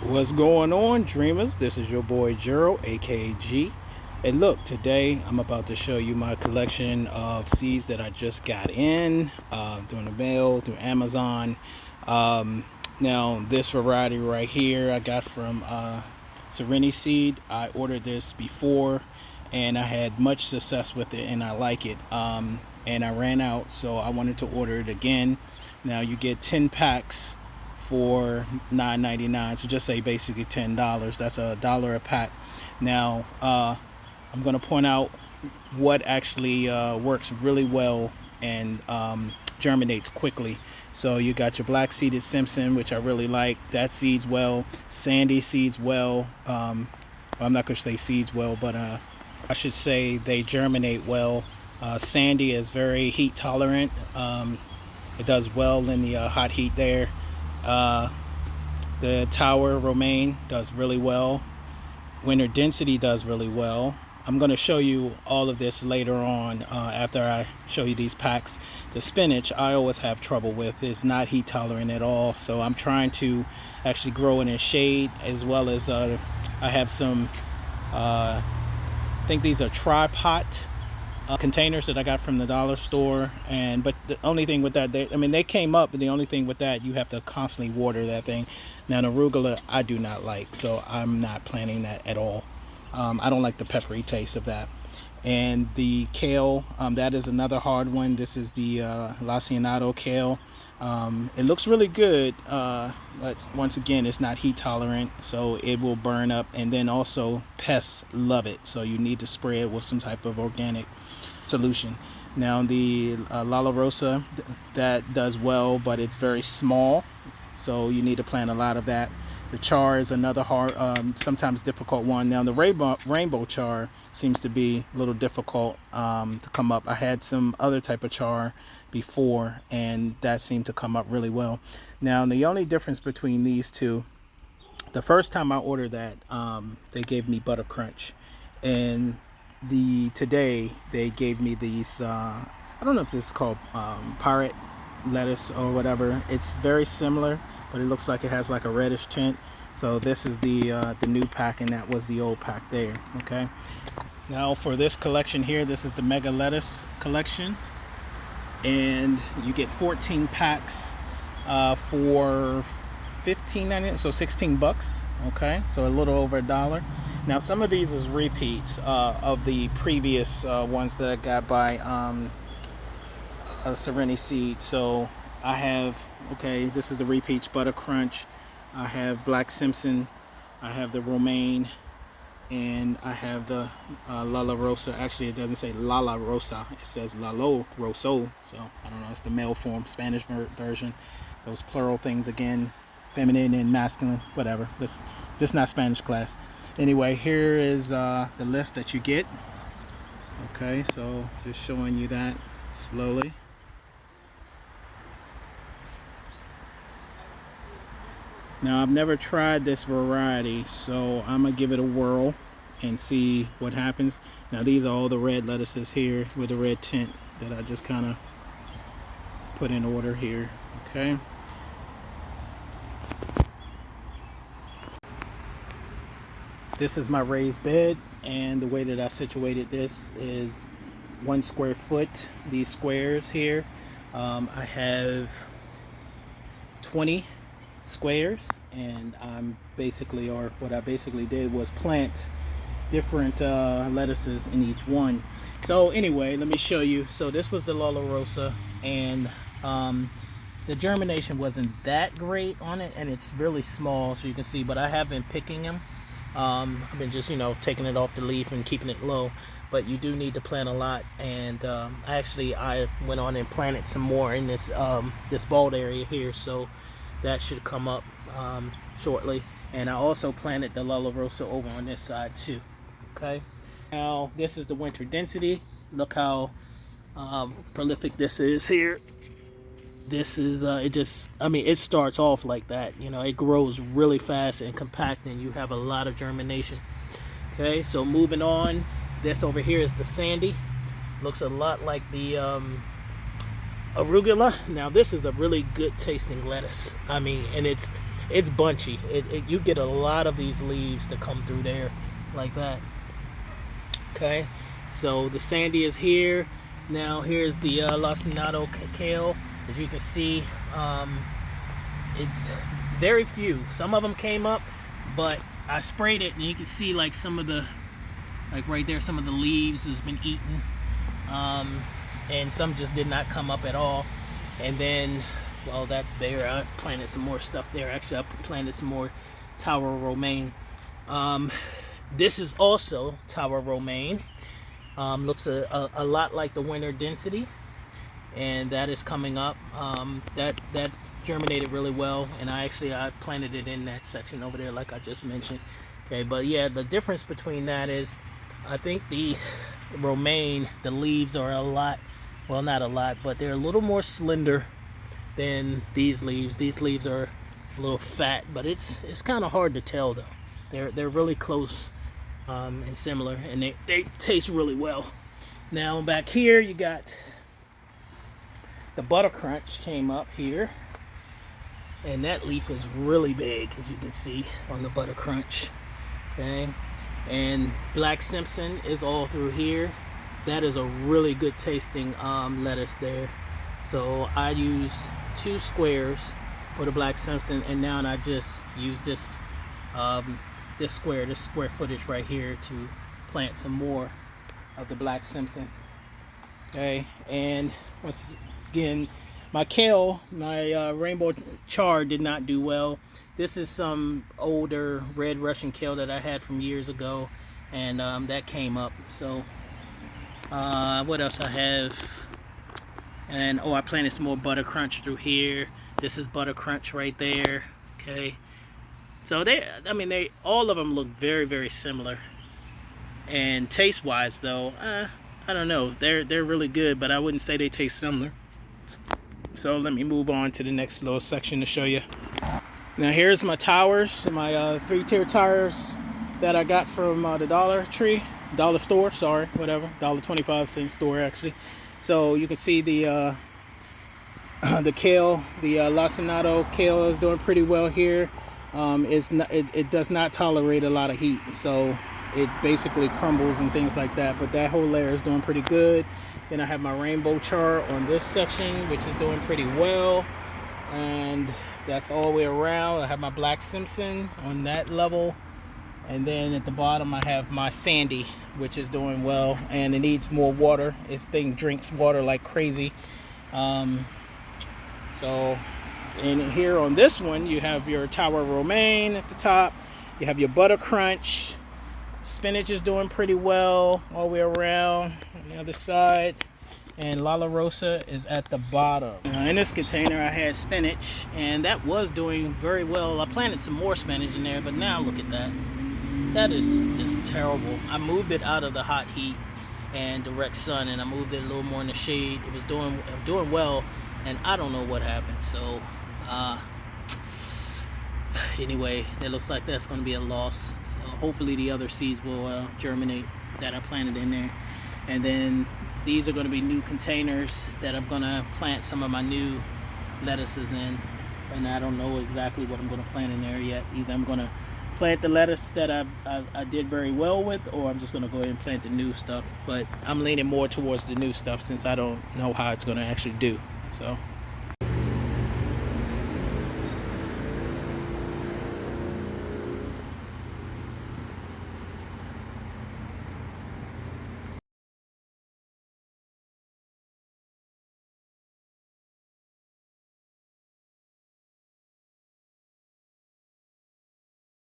What's going on, dreamers? This is your boy Gerald, aka G. And look, today I'm about to show you my collection of seeds that I just got in through the mail, through Amazon. Um, Now, this variety right here I got from Sereniseed. I ordered this before and I had much success with it and I like it. And I ran out, so I wanted to order it again. Now, you get 10 packs for $9.99, so just say basically $10. That's $1 a pack. Now I'm going to point out what actually works really well and germinates quickly. So you got your black seeded Simpson, which I really like. That seeds well. Sandy seeds well. I'm not going to say seeds well, but I should say they germinate well. Sandy is very heat tolerant. It does well in the hot heat there. The Tower Romaine does really well. Winter Density does really well. I'm going to show you all of this later on after I show you these packs. The spinach I always have trouble with. It's not heat tolerant at all, so I'm trying to actually grow it in shade, as well as I have some I think these are tripod containers that I got from the dollar store. And but the only thing with that, they came up, but the only thing with that, you have to constantly water that thing. Now the arugula I do not like, so I'm not planting that at all. I don't like the peppery taste of that. And the kale, that is another hard one. This is the Lacianato kale. It looks really good, but once again, it's not heat tolerant, so it will burn up. And then also pests love it, so you need to spray it with some type of organic solution. Now the Lolla Rossa, that does well, but it's very small, so you need to plant a lot of that. The char is another hard, sometimes difficult one. Now the rainbow char seems to be a little difficult to come up. I had some other type of char before, and that seemed to come up really well. Now the only difference between these two, the first time I ordered that, they gave me butter crunch, and today they gave me these. I don't know if this is called pirate lettuce or whatever. It's very similar, but it looks like it has like a reddish tint. So this is the new pack, and that was the old pack there. Okay. Now for this collection here, this is the mega lettuce collection, and you get 14 packs for $15.99, so $16. Okay, so a little over $1. Now some of these is repeats of the previous ones that I got by Sereniseed. So I have, okay, this is the repeats butter crunch. I have black Simpson, I have the romaine, and I have the Lolla Rossa. Actually, it doesn't say Lolla Rossa, it says Lolla Rosso. So I don't know, it's the male form, Spanish version. Those plural things again, feminine and masculine, whatever. This not Spanish class. Anyway, here is the list that you get. Okay, so just showing you that slowly. Now I've never tried this variety, so I'm gonna give it a whirl and see what happens. Now these are all the red lettuces here with the red tint that I just kind of put in order here. Okay. This is my raised bed, and the way that I situated this is 1 square foot. These squares here, I have 20 squares, and what I basically did was plant different lettuces in each one. So anyway, let me show you. So this was the Lolla Rossa, and the germination wasn't that great on it, and it's really small, so you can see, but I have been picking them. I've been just, taking it off the leaf and keeping it low, but you do need to plant a lot. And I went on and planted some more in this bald area here, so that should come up shortly. And I also planted the Lolla Rossa over on this side too. Okay, now this is the winter density. Look how prolific this is here. This is it starts off like that. It grows really fast and compact, and you have a lot of germination. Okay, so moving on, this over here is the sandy. Looks a lot like the arugula. Now this is a really good tasting lettuce. And it's it's bunchy. You get a lot of these leaves to come through there like that. Okay, so the sandy is here. Now here's the lacinato kale. As you can see, it's very few. Some of them came up, but I sprayed it, and you can see like some of the, like right there, some of the leaves has been eaten, and some just did not come up at all. And then, well, that's bare. I planted some more stuff there. Actually, I planted some more tower romaine. This is also tower romaine. Looks a lot like the winter density, and that is coming up. That germinated really well, and I planted it in that section over there, like I just mentioned. Okay, but yeah, the difference between that is, I think the romaine, the leaves are a lot, well, not a lot, but they're a little more slender than these leaves. These leaves are a little fat, but it's kind of hard to tell though. They're really close and similar, and they taste really well. Now back here you got the butter crunch came up here, and that leaf is really big, as you can see on the butter crunch. Okay, and Black Simpson is all through here. That is a really good tasting lettuce there. So I used 2 squares for the Black Simpson, and now I just use this this square footage right here to plant some more of the Black Simpson. Okay, and once again, my kale, my rainbow chard did not do well. This is some older red Russian kale that I had from years ago, and that came up. So what else I have? And I planted some more butter crunch through here. This is butter crunch right there. Okay, so all of them look very, very similar. And taste wise though, I don't know, they're really good, but I wouldn't say they taste similar. So let me move on to the next little section to show you. Now here's my towers, my 3-tier towers that I got from the dollar store, $1.25 store actually. So you can see the kale, the lacinato kale is doing pretty well here. It does not tolerate a lot of heat, so it basically crumbles and things like that, but that whole layer is doing pretty good. Then I have my rainbow chard on this section, which is doing pretty well, and that's all the way around. I have my Black Simpson on that level, and then at the bottom I have my sandy, which is doing well, and it needs more water. This thing drinks water like crazy. So, and here on this one you have your tower romaine at the top, you have your butter crunch. Spinach is doing pretty well all the way around on the other side, and Lolla Rossa is at the bottom. Now in this container I had spinach, and that was doing very well. I planted some more spinach in there, but now look at that. That is just terrible. I moved it out of the hot heat and direct sun, and I moved it a little more in the shade. It was doing well, and I don't know what happened. So anyway, it looks like that's going to be a loss. Hopefully the other seeds will germinate that I planted in there. And then these are going to be new containers that I'm going to plant some of my new lettuces in, and I don't know exactly what I'm going to plant in there yet. Either I'm going to plant the lettuce that I did very well with, or I'm just going to go ahead and plant the new stuff. But I'm leaning more towards the new stuff since I don't know how it's going to actually do. So